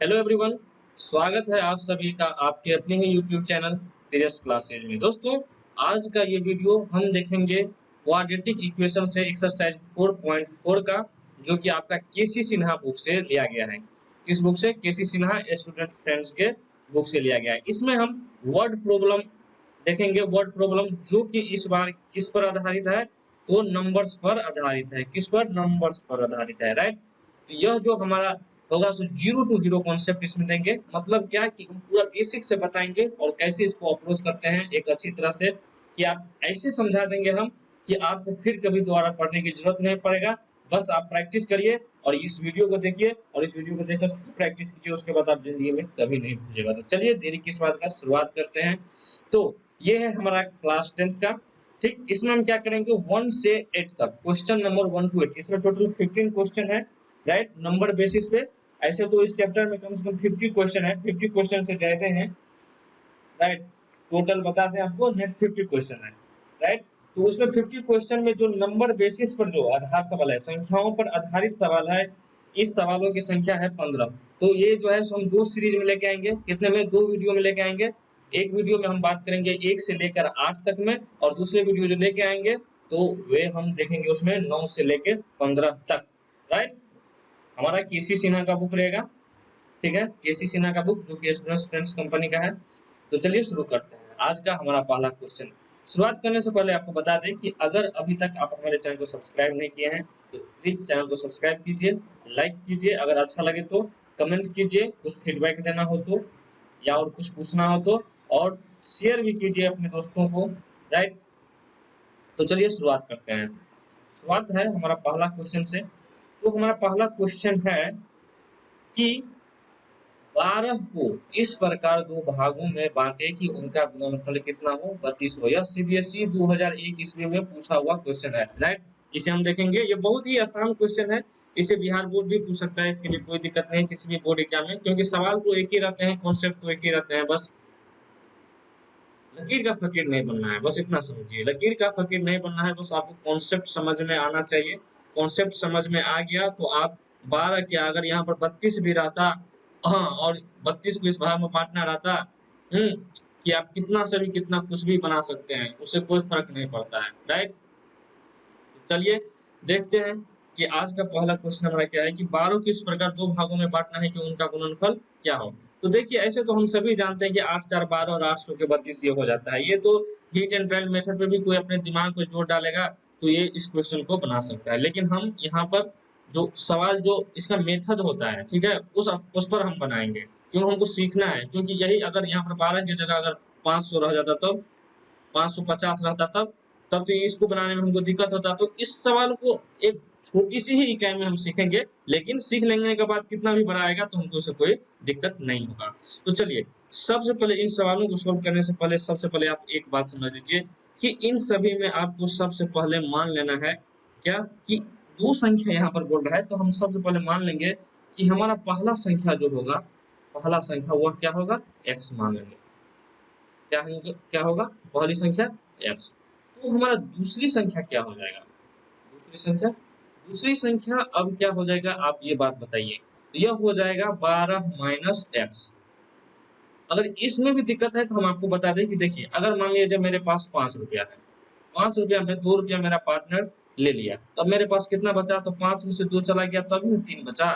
Hello everyone, स्वागत है आप सभी का आपके अपने ही यूट्यूब चैनल तेजस क्लासेज में। दोस्तों, आज का ये वीडियो हम देखेंगे क्वाड्रेटिक इक्वेशन से एक्सरसाइज 4.4 का, जो कि आपका केसी सिन्हा बुक से लिया गया है। किस बुक से? केसी सिन्हा स्टूडेंट फ्रेंड्स के बुक से लिया गया है। इसमें हम वर्ड प्रॉब्लम देखेंगे। वर्ड प्रॉब्लम जो कि इस बार किस पर आधारित है? तो नंबर्स पर आधारित है। किस पर? नंबर्स पर आधारित है, राइट। तो यह जो हमारा होगा सो 0 टू 0 कॉन्सेप्ट इसमें देंगे। मतलब क्या कि हम पूरा बेसिक से बताएंगे और कैसे इसको अप्रोच करते हैं एक अच्छी तरह से, कि आप ऐसे समझा देंगे हम कि आपको फिर कभी दोबारा पढ़ने की जरूरत नहीं पड़ेगा। बस आप प्रैक्टिस करिए और इस वीडियो को देखिए और इस वीडियो को देखकर प्रैक्टिस कीजिए, उसके बाद आप जिंदगी में कभी नहीं भूलिएगा। तो चलिए देरी किस बात का, शुरुआत करते हैं। तो ये है हमारा क्लास 10th का। ठीक, इसमें हम क्या करेंगे 1 से 8 तक, क्वेश्चन नंबर 1 टू 8। इसमें टोटल 15 क्वेश्चन है, राइट, नंबर बेसिस पे। ऐसे तो इस चैप्टर में कम से कम 50 क्वेश्चन है, 50 क्वेश्चन से ज्यादा हैं, राइट। टोटल बताते हैं आपको, नेट 50 क्वेश्चन है, राइट। तो उसमें 50 क्वेश्चन में जो नंबर बेसिस पर जो आधार सवाल है, संख्याओं पर आधारित सवाल है, इस सवालों की संख्या है 15। तो ये जो है हम दो सीरीज में लेके आएंगे। कितने में? दो वीडियो में लेके आएंगे। एक वीडियो में हम बात करेंगे 1 से लेकर 8 तक में, और दूसरे वीडियो जो लेके आएंगे तो वे हम देखेंगे उसमें 9 से लेकर 15 तक, राइट। हमारा केसी सिन्हा का बुक रहेगा, ठीक है, केसी सिन्हा का बुक, जो कि स्टूडेंट्स फ्रेंड्स कंपनी का है। तो चलिए शुरू करते हैं आज का हमारा पहला क्वेश्चन। शुरुआत करने से पहले आपको बता दें कि अगर अभी तक आप हमारे चैनल को सब्सक्राइब नहीं किए हैं तो प्लीज चैनल को सब्सक्राइब कीजिए, लाइक कीजिए, अगर अच्छा लगे तो कमेंट कीजिए, कुछ फीडबैक देना हो तो, या और कुछ पूछना हो तो, और शेयर भी कीजिए अपने दोस्तों को, राइट। तो चलिए शुरुआत करते हैं। शुरुआत है हमारा पहला क्वेश्चन से। तो हमारा पहला क्वेश्चन है कि 12 को इस प्रकार दो भागों में बांटे कि उनका गुणनफल कितना हो, 32 हो। यह सीबीएसई 2001 ईस्वी में पूछा हुआ क्वेश्चन है, राइट। इसे हम देखेंगे। ये बहुत ही आसान क्वेश्चन है, इसे बिहार बोर्ड भी पूछ सकता है, इसके लिए कोई दिक्कत नहीं किसी भी बोर्ड एग्जाम में, क्योंकि सवाल तो एक ही रहते हैं, कॉन्सेप्ट तो एक ही रहते हैं। बस लकीर का फकीर नहीं बनना है, बस इतना समझिए। लकीर का फकीर नहीं बनना है, बस आपको कॉन्सेप्ट समझ में आना चाहिए। कॉन्सेप्ट समझ में आ गया तो आप 12 क्या, अगर यहाँ पर 32 भी रहता, हाँ, और 32 को इस भाग में बांटना रहता, कि आप कितना से भी कितना कुछ भी बना सकते हैं, उससे कोई फर्क नहीं पड़ता है, राइट। चलिए देखते हैं कि आज का पहला क्वेश्चन हमारा क्या है कि 12 को इस प्रकार दो भागों में बांटना है कि उनका गुणनफल क्या हो। तो देखिए, ऐसे तो हम सभी जानते हैं कि 8 4 12 और 8 के 32 ये हो जाता है। ये तो हीट एंड ट्रायल मेथड पे भी कोई अपने दिमाग पे जोर डालेगा तो ये इस क्वेश्चन को बना सकता है। लेकिन हम यहाँ पर जो सवाल, जो इसका मेथड होता है, ठीक है, उस पर हम बनाएंगे, क्यों? हमको सीखना है। क्योंकि यही अगर यहाँ पर 12 की जगह अगर 500 रह जाता तो 550 रहता, तब तो इसको बनाने में हमको दिक्कत होता। तो इस सवाल को एक छोटी सी ही इकाई में हम सीखेंगे, लेकिन सीख लेने के बाद कितना भी बड़ा आएगा तो हमको उससे कोई दिक्कत नहीं होगा। तो चलिए, सबसे पहले इन सवालों को सोल्व करने से पहले सबसे पहले आप एक बात समझ लीजिए कि इन सभी में आपको सबसे पहले मान लेना है क्या, कि दो संख्या यहाँ पर बोल रहा है, तो हम सबसे पहले मान लेंगे कि हमारा पहला संख्या जो होगा, पहला संख्या वह क्या होगा, x मान लेंगे। क्या होगा पहली संख्या? x। तो हमारा दूसरी संख्या क्या हो जाएगा? दूसरी संख्या अब क्या हो जाएगा, आप ये बात बताइए। तो यह हो जाएगा 12 माइनस एक्स। अगर इसमें भी दिक्कत है तो हम आपको बता दें कि देखिए, अगर मान लीजिए मेरे पास 5 रुपया है, 5 रुपया में 2 रुपया मेरा पार्टनर ले लिया, तब मेरे पास कितना बचा? तो 5 में से 2 चला गया, तब 3 बचा।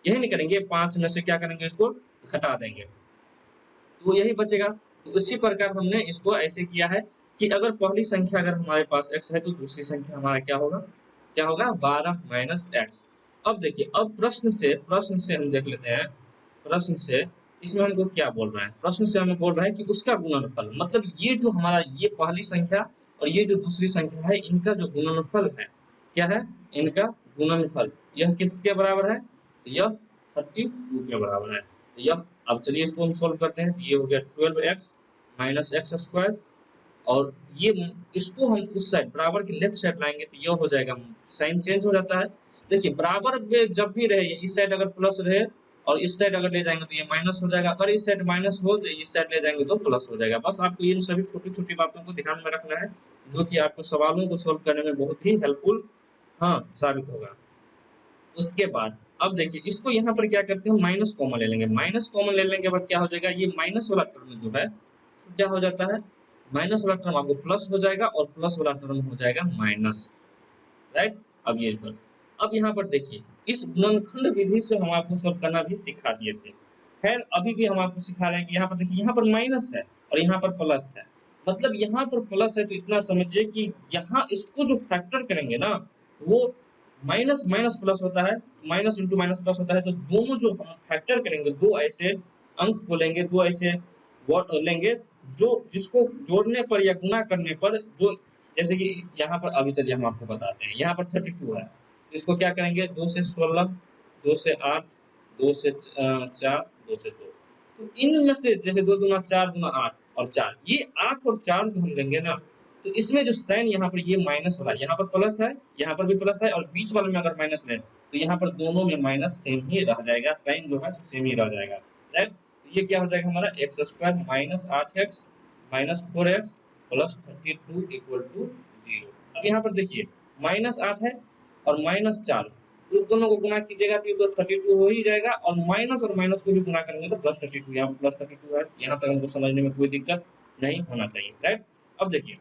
यही नहीं करेंगे, 5 में से क्या करेंगे, इसको घटा देंगे, तो यही बचेगा। तो इसी प्रकार हमने इसको ऐसे किया है कि अगर पहली संख्या अगर हमारे पास x है तो दूसरी संख्या हमारा क्या होगा 12 माइनस एक्स। अब देखिए, अब प्रश्न से हम देख लेते हैं। प्रश्न से इसमें हमको क्या बोल रहा है? प्रश्न से हमें बोल रहा है कि उसका गुणनफल, मतलब ये जो हमारा ये पहली संख्या और ये जो दूसरी संख्या है, इनका जो गुणनफल है, क्या है? इनका गुणनफल यह किसके बराबर है? यह 32 के बराबर है। यह, अब चलिए इसको हम सोल्व करते हैं। तो ये हो गया 12x माइनस एक्स स्क्वायर, और ये इसको हम उस साइड बराबर के लेफ्ट साइड लाएंगे तो यह हो जाएगा, साइन चेंज हो जाता है। देखिए, बराबर में जब भी रहे, इस साइड अगर प्लस रहे और इस साइड अगर ले जाएंगे तो ये माइनस हो जाएगा, अगर इस साइड माइनस हो तो इस साइड ले जाएंगे तो प्लस हो जाएगा। बस आपको इन सभी छोटी छोटी बातों को ध्यान में रखना है, जो कि आपको सवालों को सोल्व करने में बहुत ही हेल्पफुल, हाँ, साबित होगा। उसके बाद अब देखिए इसको यहाँ पर क्या करते हैं, माइनस कॉमन ले लेंगे। माइनस कॉमन ले लेने के बाद क्या हो जाएगा, ये माइनस वाला टर्म जो है क्या हो जाता है, माइनस वाला टर्म आपको प्लस हो जाएगा और प्लस वाला टर्म हो जाएगा माइनस, राइट। अब ये पर अब यहाँ पर देखिए इस गुणनखंड विधि से हम आपको सॉल्व करना भी सिखा दिए थे। खैर अभी भी हम आपको सिखा रहे हैं कि यहाँ पर देखिए यहाँ पर माइनस है और यहाँ पर प्लस है, मतलब यहाँ पर प्लस है तो इतना समझिए कि यहाँ इसको जो फैक्टर करेंगे ना वो माइनस माइनस प्लस होता है, माइनस इंटू माइनस प्लस होता है, तो दोनों जो हम फैक्टर करेंगे दो ऐसे अंक को लेंगे, दो ऐसे वर्ड लेंगे जो जिसको जोड़ने पर या गुणा करने पर जो, जैसे कि यहाँ पर अभी चलिए हम आपको बताते हैं, यहाँ पर 32 है, इसको क्या करेंगे 2 से 16, 2 से 8, 2 से 4, 2 से 2, तो इनमें से जैसे 2 दूना 4 दूना 8 और 4, ये 8 और 4 जो हम लेंगे ना तो इसमें जो साइन यहाँ पर ये माइनस वाला, यहाँ पर प्लस है, यहाँ पर भी प्लस है, और बीच वाले में अगर माइनस लें तो यहाँ पर दोनों में माइनस सेम ही रह जाएगा, साइन जो है सेम ही रह जाएगा, राइट। ये क्या हो जाएगा हमारा x square minus 8x minus 4x plus 32 equal to 0। अब यहाँ पर देखिए माइनस 8 है और माइनस 4, इस दोनों को गुना कीजिएगा तो ये तो 32 हो ही जाएगा, और माइनस को भी गुना करेंगे तो प्लस 32, यहाँ प्लस 32 है, यहाँ तक हमको समझने में कोई दिक्कत नहीं होना चाहिए, राइट। अब देखिए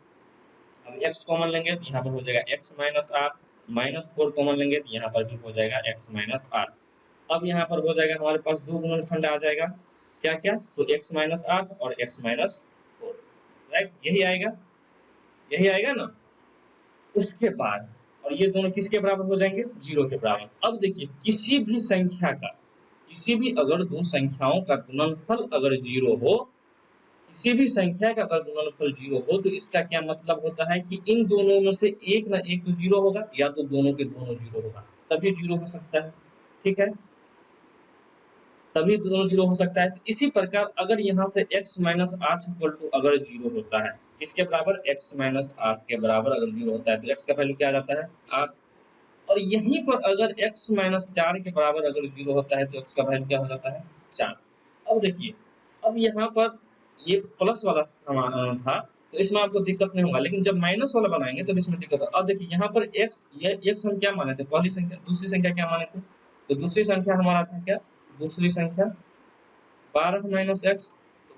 अब x कॉमन लेंगे तो यहाँ पर हो जाएगा x minus r, minus 4 common लेंगे तो यहाँ पर भी हो जाएगा x माइनस आर। अब यहाँ पर हो जाएगा हमारे पास दो गुणनखंड आ जाएगा, क्या क्या, तो x माइनस 8 और x माइनस 4, राइट, यही आएगा ना। उसके बाद और ये दोनों किसके बराबर हो जाएंगे, 0 के बराबर। अब देखिए किसी भी संख्या का, किसी भी अगर दो संख्याओं का गुणनफल अगर 0 हो, किसी भी संख्या का अगर गुणनफल 0 हो तो इसका क्या मतलब होता है कि इन दोनों में से एक ना एक तो 0 होगा, या तो दोनों के दोनों 0 होगा, तभी 0 हो सकता है, ठीक है, तभी दोनों 0 हो सकता है। तो इसी प्रकार अगर यहाँ से x माइनस 8 इक्वल टू अगर 0 होता है, इसके बराबर x माइनस 8 के बराबर अगर 0 होता है तो x का वैल्यू क्या आ जाता है 8, और यहीं पर अगर x माइनस 4 के बराबर अगर 0 होता है तो x का वैल्यू क्या हो जाता है 4। अब देखिए अब यहाँ पर ये प्लस वाला था तो इसमें आपको दिक्कत नहीं होगा, लेकिन जब माइनस वाला बनाएंगे तब इसमें दिक्कत होगा। अब देखिए यहाँ पर x, ये x हम क्या माने थे, पहली संख्या, दूसरी संख्या क्या माने थे, तो दूसरी संख्या हमारा था क्या, दूसरी संख्या 12 माइनस एक्स,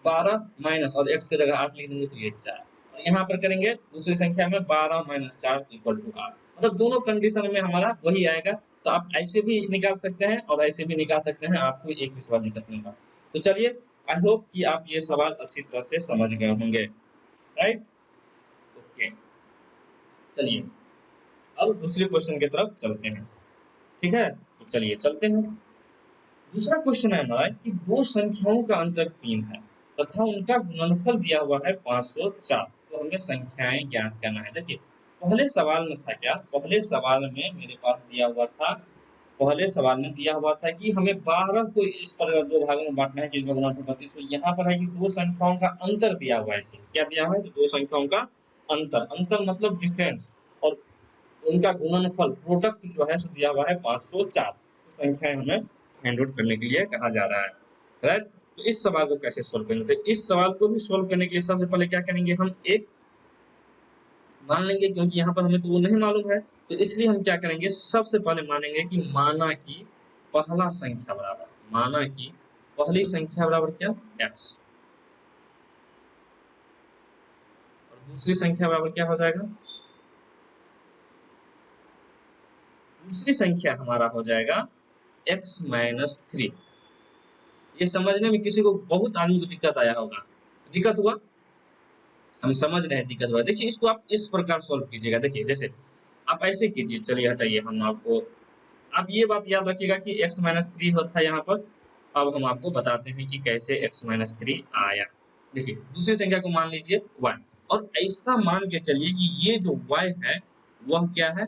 12 माइनस और x की जगह 8 लिख देंगे तो ये 4, और यहाँ पर करेंगे दूसरी संख्या में 12 माइनस 4 इक्वल टू 8, मतलब दोनों कंडीशन में हमारा वही आएगा। तो आप ऐसे भी निकाल सकते हैं और ऐसे भी निकाल सकते हैं, आपको एक भी सवाल दिक्कत नहीं होगा। तो चलिए आई होप कि आप ये सवाल अच्छी तरह से समझ गए होंगे, राइट, ओके। चलिए अब दूसरे क्वेश्चन की तरफ चलते हैं, ठीक है, तो चलिए चलते हैं। दूसरा क्वेश्चन है हमारा कि दो संख्याओं का अंतर 3 है तथा उनका गुणनफल दिया हुआ है 504, तो हमें संख्याएं ज्ञात करना है। देखिए पहले सवाल में था क्या, पहले सवाल में मेरे पास दिया हुआ था, पहले सवाल में दिया हुआ था कि हमें 12 को इस पर दो भागों में बांटना है, जिनका गुणनफल 32, तो यहाँ पर है कि दो संख्याओं का अंतर दिया हुआ है, क्या दिया हुआ है, तो दो संख्याओं का अंतर, अंतर मतलब डिफरेंस, और उनका गुणनफल प्रोडक्ट जो है सो दिया हुआ है 504, तो संख्याएं हमें फाइंड आउट करने के लिए कहा जा रहा है, राइट। तो इस सवाल को कैसे सोल्व करेंगे, तो इस सवाल को भी सोल्व करने के लिए सबसे पहले क्या करेंगे, हम एक मान लेंगे, क्योंकि यहाँ पर हमें तो वो नहीं मालूम है, तो इसलिए हम क्या करेंगे, सबसे पहले मानेंगे कि माना कि पहला संख्या बराबर, माना कि पहली संख्या बराबर क्या x, और दूसरी संख्या बराबर क्या हो जाएगा, दूसरी संख्या हमारा हो जाएगा x माइनस 3। ये समझने में किसी को, बहुत आदमी को दिक्कत आया होगा, दिक्कत हुआ, हम समझ रहे हैं दिक्कत हुआ। देखिए इसको आप इस प्रकार सॉल्व कीजिएगा, देखिए जैसे आप ऐसे कीजिए, चलिए हटाइए, हम आपको, आप ये बात याद रखिएगा कि x माइनस 3 होता है यहाँ पर। अब हम आपको बताते हैं कि कैसे x माइनस 3 आया। देखिए दूसरी संख्या को मान लीजिए y, और ऐसा मान के चलिए कि ये जो y है वह क्या है,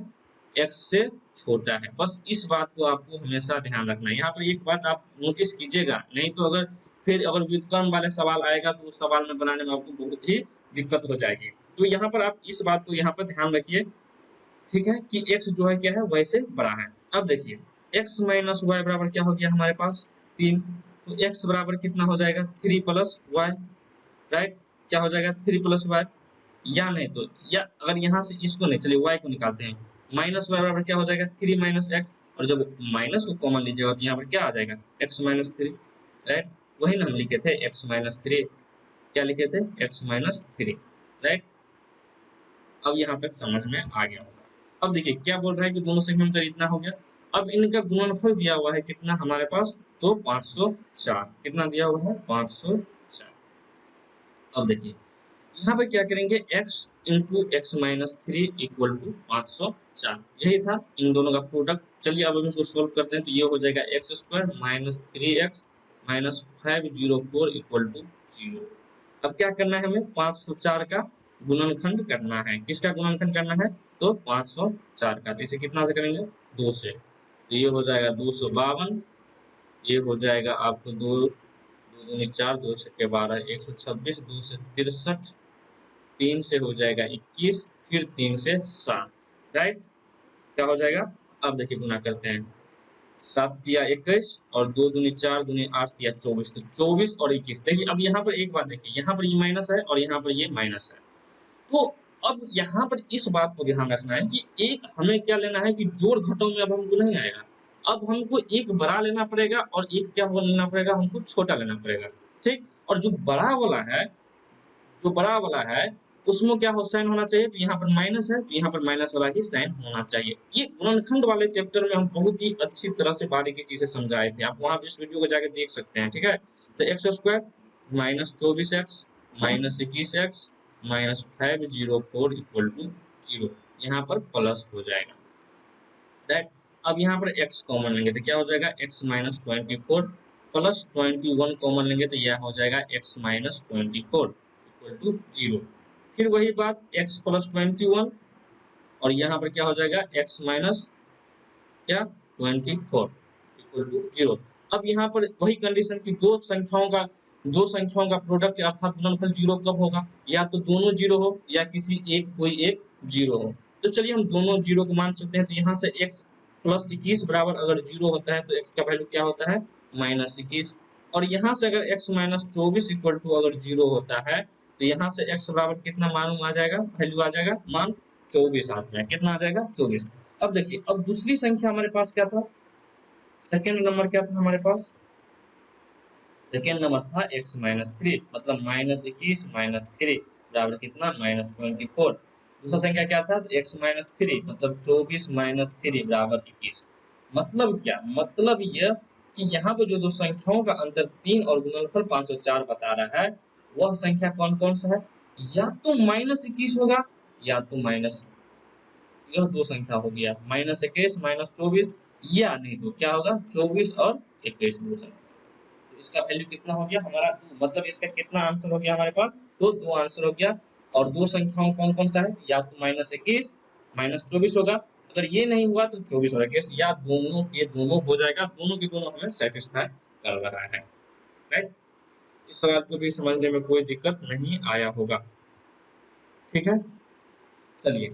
x से छोटा है, बस इस बात को आपको हमेशा ध्यान रखना है। यहाँ पर एक बात आप नोटिस कीजिएगा, नहीं तो अगर फिर अगर व्युत्क्रम वाले सवाल आएगा तो उस सवाल में बनाने में आपको बहुत ही दिक्कत हो जाएगी। तो यहाँ पर आप इस बात को यहाँ पर ध्यान रखिए, ठीक है, कि x जो है क्या है y से बड़ा है। अब देखिए x माइनस वाई बराबर क्या हो गया हमारे पास 3, तो x बराबर कितना हो जाएगा 3 प्लस वाई, राइट, क्या हो जाएगा 3 प्लस वाई, या नहीं तो, या अगर यहाँ से इसको नहीं, चलिए y को निकालते हैं, माइनस वाई बराबर क्या हो जाएगा 3 माइनस एक्स, और जब माइनस को कॉमन लीजिएगा तो यहाँ पर क्या आ जाएगा, x माइनस थ्री, राइट। वही ना हम लिखे थे x माइनस थ्री, क्या लिखे थे, x माइनस थ्री, राइट। अब यहाँ तक समझ में आ गया होगा। अब देखिए क्या बोल रहा है कि दोनों संख्या में इतना हो गया। अब इनका गुणनफल दिया हुआ है कितना हमारे पास, तो 504, कितना दिया हुआ है, 504। अब देखिए यहाँ पे क्या करेंगे, x into x minus three equal to 504, यही था इन दोनों का प्रोडक्ट। चलिए अब हम इसको सोल्व करते हैं, तो ये हो जाएगा x square minus three x minus 504 equal to 0। अब क्या करना है, हमें 504 का गुणनखंड करना है। किसका गुणनखंड करना है, तो 504 का। तो इसे कितना से करेंगे, 2 से। तो ये हो जाएगा 252, ये हो जाएगा आपको दो, दो दूनी चार, दो छक्के 12, 126, 2 से 63, 3 से हो जाएगा 21, फिर 3 से 7, राइट। क्या हो जाएगा, अब देखिए गुना करते हैं, 7 दिया 21 और 2 दूनी 4 दूनी 8 दिया 24, तो 24 और 21। देखिए अब यहाँ पर एक बात देखिए, यहाँ पर ये माइनस है और यहाँ पर ये माइनस है। तो अब यहाँ पर इस बात को ध्यान रखना है कि एक हमें क्या लेना है कि जोड़ घटाव में अब हमको नहीं आएगा। अब हमको एक बड़ा लेना पड़ेगा और एक क्या लेना पड़ेगा, हमको छोटा लेना पड़ेगा, ठीक। और जो बड़ा वाला है, जो बड़ा वाला है उसमें क्या हो, साइन होना चाहिए। तो यहाँ पर माइनस है तो यहाँ पर माइनस वाला ही साइन होना चाहिए। ये गुणनखंड वाले चैप्टर में हम बहुत ही अच्छी तरह से बारीकी चीजें समझाए थे, आप वहां पे इस वीडियो को जाकर देख सकते हैं, ठीक है। तो x square minus 24x minus 21x minus 504 equal to 0, यहाँ पर प्लस हो जाएगा, राइट। अब यहाँ पर x कॉमन लेंगे तो क्या हो जाएगा, x माइनस 24 प्लस 21 कॉमन लेंगे तो यह हो जाएगा x माइनस 24 इक्वल टू 0। फिर वही बात x प्लस 21 और यहाँ पर क्या हो जाएगा, x माइनस क्या 24 इक्वल टू 0। अब यहाँ पर वही कंडीशन की दो संख्याओं का प्रोडक्ट अर्थात गुणनफल 0 कब होगा, या तो दोनों 0 हो या किसी एक कोई एक 0 हो। तो चलिए हम दोनों 0 को मान सकते हैं। तो यहाँ से x प्लस 21 बराबर अगर 0 होता है तो x का वैल्यू क्या होता है, माइनस 21। और यहाँ से अगर x माइनस 24 इक्वल टू अगर 0 होता है तो यहाँ से x बराबर कितना मालूम आ जाएगा, वैल्यू आ जाएगा, मान 24 आ जाएगा। कितना आ जाएगा, 24। अब देखिए अब दूसरी संख्या हमारे पास क्या था, सेकेंड नंबर क्या था हमारे पास, सेकेंड नंबर था x माइनस थ्री, मतलब माइनस 21 माइनस थ्री बराबर कितना, माइनस 24। दूसरा संख्या क्या था, x माइनस थ्री, मतलब 24 माइनस थ्री बराबर 21। मतलब क्या, मतलब यह कि यहाँ पर जो दो संख्याओं का अंतर 3 और गुणनफल 504 बता रहा है, वह संख्या कौन कौन सा है, या तो माइनस 21 होगा या तो माइनस, यह दो संख्या हो गया, माइनस 21 माइनस 24, या नहीं तो क्या होगा 24 और 21 दो संख्या। तो इसका वैल्यू कितना हो गया हमारा 2, मतलब इसका कितना आंसर हो गया हमारे पास, तो 2 आंसर हो गया। और दो संख्याओं कौन कौन सा है, या तो माइनस 21 माइनस 24 होगा, अगर ये नहीं हुआ तो 24 और 21, या दोनों के दोनों हो जाएगा, दोनों के दोनों हमें सेटिस्फाई कर रहा है, राइट। इस सवाल को भी समझने में कोई दिक्कत नहीं आया होगा, ठीक है। चलिए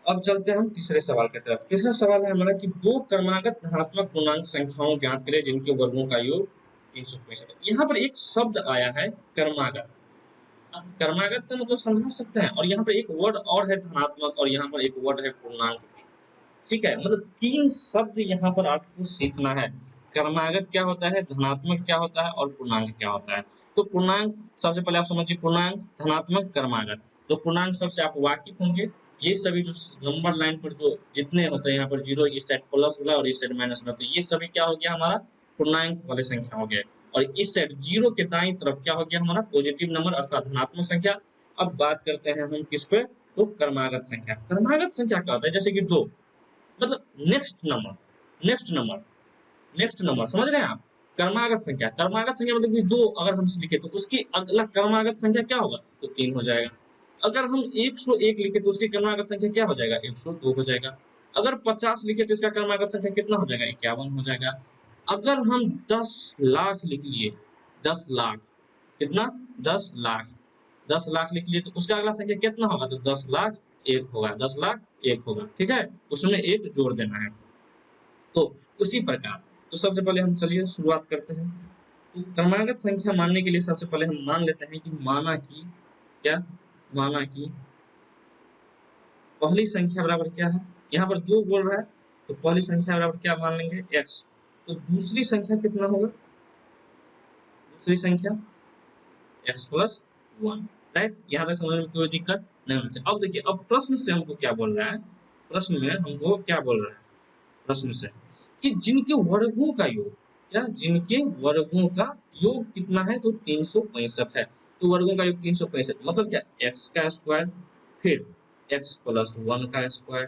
अब चलते हैं हम तीसरे सवाल की तरफ। तीसरा सवाल है हमारा कि दो क्रमागत धनात्मक पूर्णांक संख्याओं ज्ञात करें जिनके वर्गों का योग 365। यहाँ पर एक शब्द आया है कर्मागत। अब कर्मागत का मतलब समझा सकते हैं, और यहाँ पर एक वर्ड और है धनात्मक, और यहाँ पर एक वर्ड है पूर्णांक भी, ठीक है। मतलब तीन शब्द यहाँ पर आपको सीखना है। कर्मागत क्या होता है, धनात्मक क्या होता है और पूर्णांक क्या होता है। तो पूर्णांक सबसे पहले आप समझिए, पूर्णांक, धनात्मक, कर्मागत। तो पूर्णांक सबसे आप वाकिफ होंगे, ये सभी जो नंबर लाइन पर जो जितने होते हैं, यहाँ पर जीरो, इस साइड प्लस वाला और इस साइड माइनस वाला, तो ये सभी क्या हो गया हमारा, पूर्णांक वाले संख्या हो गए। और इस साइड जीरो के दाईं तरफ क्या हो गया हमारा, पॉजिटिव नंबर अर्थात धनात्मक संख्या। अब बात करते हैं हम किस पे, तो कर्मागत संख्या। कर्मागत संख्या क्या होता है, जैसे कि दो, मतलब next number, next number, next number, समझ रहे हैं आप। कर्मागत संख्या, कर्मागत संख्या मतलब कि दो अगर हम लिखे तो उसकी अगला कर्मागत संख्या क्या होगा, तो 3 हो जाएगा। अगर हम 101 लिखे तो उसकी कर्मागत संख्या क्या हो जाएगा, 102 हो जाएगा। अगर 50 लिखे तो इसका कर्मागत संख्या कितना हो जाएगा, 51 हो जाएगा। अगर हम 10 लाख लिख लिए, 10 लाख, कितना, 10 लाख, 10 लाख लिख लिए तो उसका अगला संख्या कितना होगा, तो 10 लाख एक होगा, 10 लाख एक होगा, ठीक है। उसमें एक जोड़ देना है। तो उसी प्रकार, तो सबसे पहले हम चलिए शुरुआत करते हैं। तो क्रमागत संख्या मानने के लिए सबसे पहले हम मान लेते हैं कि माना कि क्या, माना कि पहली संख्या बराबर क्या है, यहाँ पर 2 बोल रहा है, तो पहली संख्या बराबर क्या मान लेंगे, x। तो दूसरी संख्या कितना होगा, दूसरी संख्या x प्लस 1। राइट, यहाँ तक समझने में कोई दिक्कत नहीं होनी चाहिए। अब देखिए, अब प्रश्न से हमको क्या बोल रहा है, प्रश्न में हमको क्या बोल रहा है, प्रश्न से कि जिनके वर्गों का योग, क्या जिनके वर्गों का योग कितना है, तो 365 है। तो वर्गों का योग 365 मतलब क्या, x का स्क्वायर फिर x प्लस 1 का स्क्वायर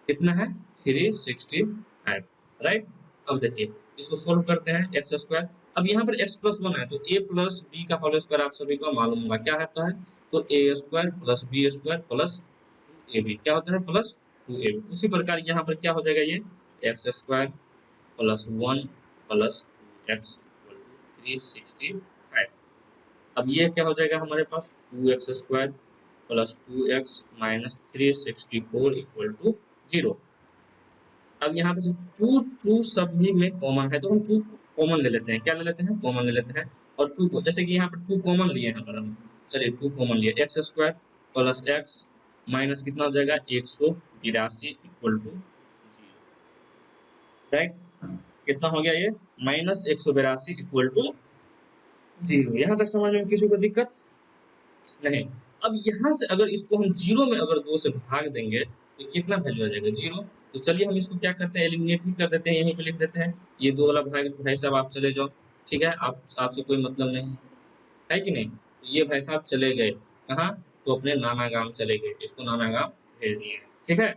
कितना है, 365। राइट, अब देखिए इसको सोल्व करते हैं, एक्स स्क्वायर। अब यहाँ पर x प्लस 1 है, तो a प्लस बी का होल स्क्वायर आप सभी को मालूम होगा क्या होता है, तो a square plus b square plus 2ab क्या होता है, प्लस 2ab। उसी प्रकार यहाँ पर क्या हो जाएगा, ये x square plus 1 plus 2x 365। अब ये क्या हो जाएगा हमारे पास, 2x square plus 2x minus 364 equal to 0। अब यहाँ पे टू टू सभी में कॉमन है, तो हम टू कॉमन ले लेते हैं, क्या ले लेते हैं, कॉमन ले लेते हैं। और टू को जैसे कि यहाँ पर टू कॉमन लिए हैं, अगर हम चलिए टू कॉमन लिए, x square plus x minus कितना हो जाएगा, 182 इक्वल टू 0। राइट, कितना हो गया ये, माइनस 182 इक्वल टू 0। यहाँ तक समझ में किसी को दिक्कत नहीं। अब यहाँ से अगर इसको हम 0 में अगर 2 से भाग देंगे तो कितना वैल्यू आ जाएगा, 0। तो चलिए हम इसको क्या करते हैं, एलिमिनेट ही कर देते हैं, यहीं पे लिख देते हैं, ये 2 वाला भाग भाई साहब आप चले जाओ, ठीक है, आप आपसे कोई मतलब नहीं है कि नहीं। तो ये भाई साहब चले गए कहाँ, तो अपने नाना गांव चले गए, इसको नाना गांव भेज दिए हैं, ठीक है।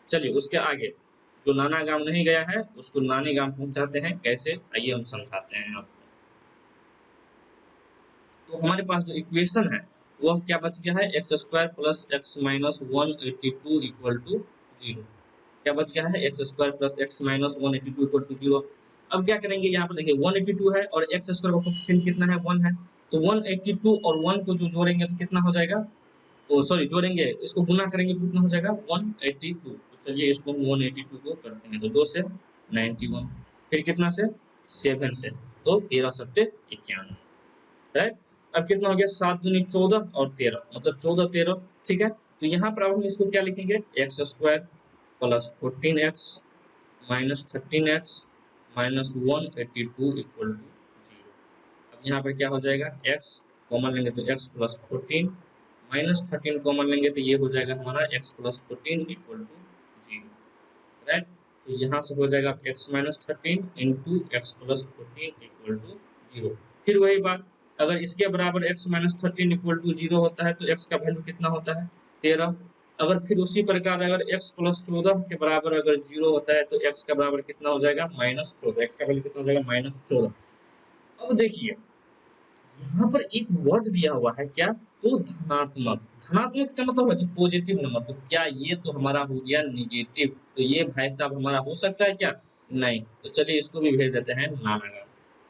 चलिए उसके आगे, जो नाना गांव नहीं गया है उसको नानी गांव पहुंचाते हैं, कैसे, आइए हम समझाते हैं आपको। तो हमारे पास जो इक्वेशन है वह क्या बच गया है, x square plus x minus 182 equal to 0। क्या बच गया है, x square plus x minus 182 equal to 0। अब क्या करेंगे, यहाँ पर देखिए 182 है और एक्स स्क्वायर का कोफिशिएंट कितना है, 1 है। तो 182 और 1 को जो जोड़ेंगे तो कितना हो जाएगा, तो सॉरी जोड़ेंगे, इसको गुना करेंगे तो कितना हो जाएगा, 182। तो चलिए इसको 182 को करते हैं, तो 2 से 91, फिर कितना से 7 से, तो 13 सत्ते 91। राइट, अब कितना हो गया, 7 दूनी 14 और 13 मतलब 14 13, ठीक है। तो यहाँ पर अब हम इसको क्या लिखेंगे, x square plus 14x minus 13x minus 182 equal to 0। अब यहाँ पर क्या हो जाएगा, x कॉमन लेंगे तो x प्लस 14 माइनस 13 कॉमन लेंगे तो ये हो जाएगा हमारा x plus 14 equal to 0। Right, तो यहाँ से हो जाएगा x minus 13 into x plus 14 equal to 0। फिर वही बात, अगर इसके बराबर x माइनस 13 इक्वल टू 0 होता है तो x का वैल्यू कितना होता है, 13। अगर फिर उसी प्रकार अगर x प्लस 14 के बराबर अगर 0 होता है तो x का बराबर कितना हो जाएगा, माइनस 14। एक्स का वैल्यू कितना हो जाएगा, माइनस 14। अब देखिए यहाँ पर एक वर्ड दिया हुआ है क्या, तो धनात्मक। धनात्मक का मतलब है तो पॉजिटिव नंबर, तो क्या ये तो हमारा हो गया निगेटिव, तो ये भाई साहब हमारा हो सकता है क्या, नहीं। तो चलिए इसको भी भेज देते हैं नाना गांव,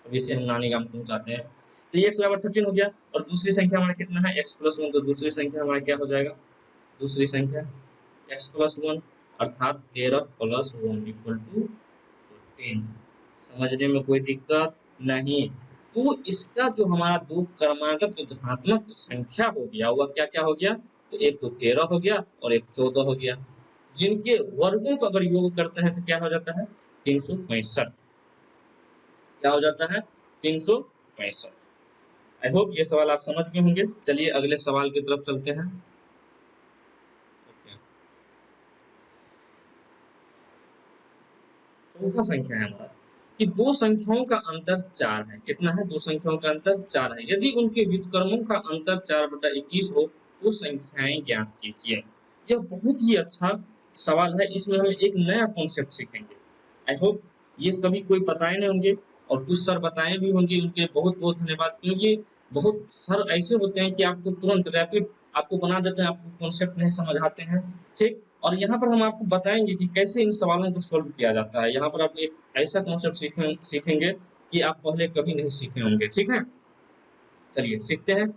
अब इसे हम नानी गांव पहुंचाते हैं। तो ये एक्स बराबर 13 हो गया, और दूसरी संख्या हमारा कितना है, एक्स प्लस 1। तो दूसरी संख्या हमारा क्या हो जाएगा, दूसरी संख्या एक्स प्लस 1 अर्थात 13 प्लस 1 इक्वल टू 14। समझने में कोई दिक्कत नहीं। तो इसका जो हमारा दो क्रमागत जो धनात्मक संख्या हो गया वह क्या क्या हो गया, तो एक तो 13 हो गया और एक 14 हो गया, जिनके वर्गों का अगर योग करते हैं तो क्या हो जाता है, 365। क्या हो जाता है, 365। आई होप ये सवाल आप समझ गए होंगे। चलिए अगले सवाल की तरफ चलते हैं। चौथा संख्या है हमारा कि दो संख्याओं का अंतर 4 है। कितना है, दो संख्याओं का अंतर 4 है। यदि उनके व्युत्क्रमों का अंतर 4/21 हो तो संख्याएं ज्ञात कीजिए। यह बहुत ही अच्छा सवाल है, इसमें हम एक नया कॉन्सेप्ट सीखेंगे। आई होप ये सभी कोई बताए नहीं होंगे, और कुछ सर बताए भी होंगे, उनके बहुत बहुत धन्यवाद। क्योंकि बहुत सर ऐसे होते हैं कि आपको तुरंत रैपिड आपको बना देते हैं, आपको कॉन्सेप्ट नहीं समझ आते हैं, ठीक। और यहाँ पर हम आपको बताएंगे कि कैसे इन सवालों को सोल्व किया जाता है। यहाँ पर आप एक ऐसा कॉन्सेप्ट सीखेंगे कि आप पहले कभी नहीं सीखे होंगे, ठीक है। चलिए सीखते हैं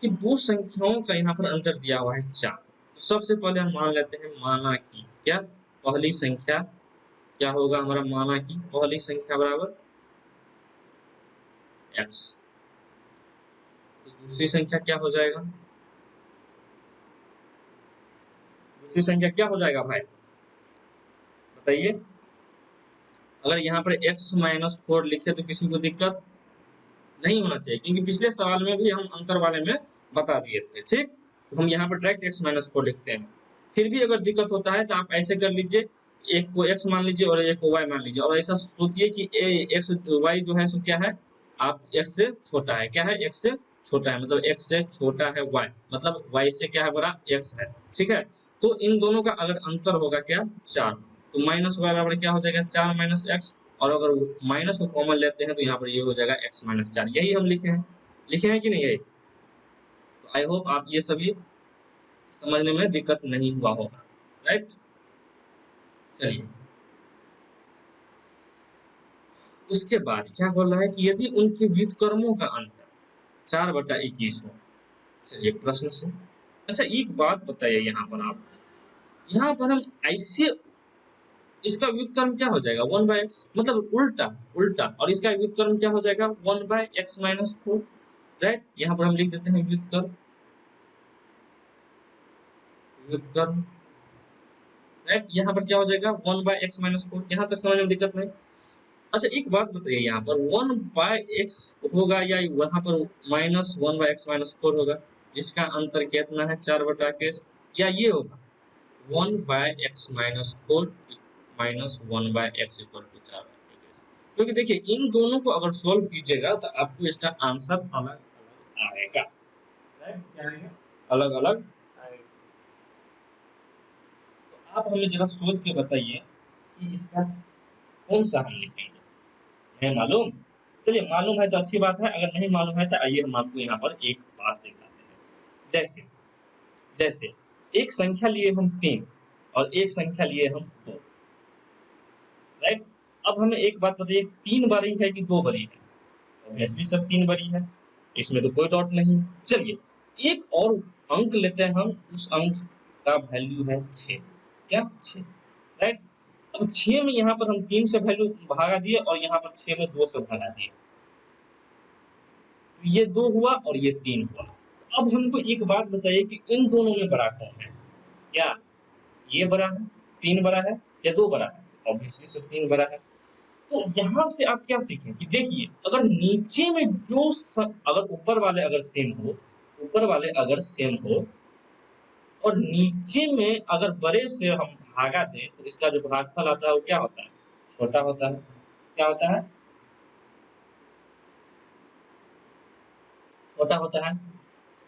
कि दो संख्याओं का यहाँ पर अंतर दिया हुआ है 4। तो सबसे पहले हम मान लेते हैं माना कि क्या, पहली संख्या क्या होगा हमारा, माना कि पहली संख्या बराबर x। तो दूसरी संख्या क्या हो जाएगा, दूसरी संख्या क्या हो जाएगा भाई, बताइए, अगर यहाँ पर x-4 लिखे तो किसी को दिक्कत नहीं होना चाहिए, क्योंकि पिछले सवाल में भी हम अंतर वाले में बता दिए थे। ठीक, तो हम यहाँ पर डायरेक्ट x-4 लिखते हैं। फिर भी अगर दिक्कत होता है तो आप ऐसे कर लीजिए, एक को x मान लीजिए और एक को y मान लीजिए, और ऐसा सोचिए कि x y जो है सो क्या है, आप x से छोटा है, क्या है, x से छोटा है, मतलब x से छोटा है y, मतलब y से क्या है, बड़ा x है। ठीक है, तो इन दोनों का अगर अंतर होगा क्या, 4, तो माइनस वाई बराबर क्या हो जाएगा, 4 माइनस एक्स, और अगर माइनस को कॉमन लेते हैं तो यहाँ पर ये हो जाएगा x माइनस 4। यही हम लिखे हैं कि नहीं यही। तो आई होप आप ये सभी समझने में दिक्कत नहीं हुआ होगा, राइट। चलिए, उसके बाद क्या बोल रहा है कि यदि उनके व्युत्क्रमों का अंतर 4/21 हो। चलिए प्रश्न से, अच्छा एक बात बताइए, यहाँ पर आप, यहाँ पर हम ऐसे, इसका व्युत्क्रम क्या हो जाएगा, 1/x, मतलब उल्टा उल्टा, और इसका व्युत्क्रम क्या हो जाएगा, 1/x-4, राइट। यहाँ पर हम लिख देते हैं व्युत्क्रम, व्युत्क्रम, राइट। यहाँ पर क्या हो जाएगा, 1/x-4। यहाँ तक समझ में दिक्कत नहीं। अच्छा एक बात बताइए, यहाँ पर 1/x होगा या वहाँ पर -1/x-4 होगा, जिसका अंतर कितना है, 4/x, या ये होगा 1/x-4 -1/x=4। क्योंकि देखिए इन दोनों को अगर सोल्व कीजिएगा तो आपको इसका आंसर अलग अलग आएगा, राइट, क्या आएगा, अलग अलग आएगा। तो आप हमें जरा सोच के बताइए कि इसका कौन सा हम लिखेंगे, है मालूम। चलिए मालूम है तो अच्छी बात है, अगर नहीं मालूम है तो आइए हम आपको यहाँ पर एक बात सिखाते हैं। जैसे जैसे एक संख्या लिए हम 3 और एक संख्या लिए हम 2, राइट। अब हमें एक बात बताइए, 3 बड़ी है कि 2 बड़ी है, ऑब्वियसली सर 3 बड़ी है, इसमें तो कोई डाउट नहीं है। चलिए एक और अंक लेते हैं हम, उस अंक का वैल्यू है 6, क्या 6, राइट। अब 6 में यहाँ पर हम 3 से वैल्यू भागा दिए और यहाँ पर 6 में 2 से भागा दिए, ये 2 हुआ और ये 3 हुआ। अब हमको एक बात बताइए कि इन दोनों में बड़ा कौन है, क्या ये बड़ा है, 3 बड़ा है, या 2 बड़ा है, ऑब्वियसली सर 3 बड़ा है। तो यहाँ से आप क्या सीखें कि देखिए, अगर नीचे में अगर ऊपर वाले अगर सेम हो, ऊपर वाले अगर सेम हो और नीचे में अगर बड़े से हम भागा दें तो इसका जो भागफल आता है वो क्या होता है, छोटा होता है। क्या होता है, छोटा होता है।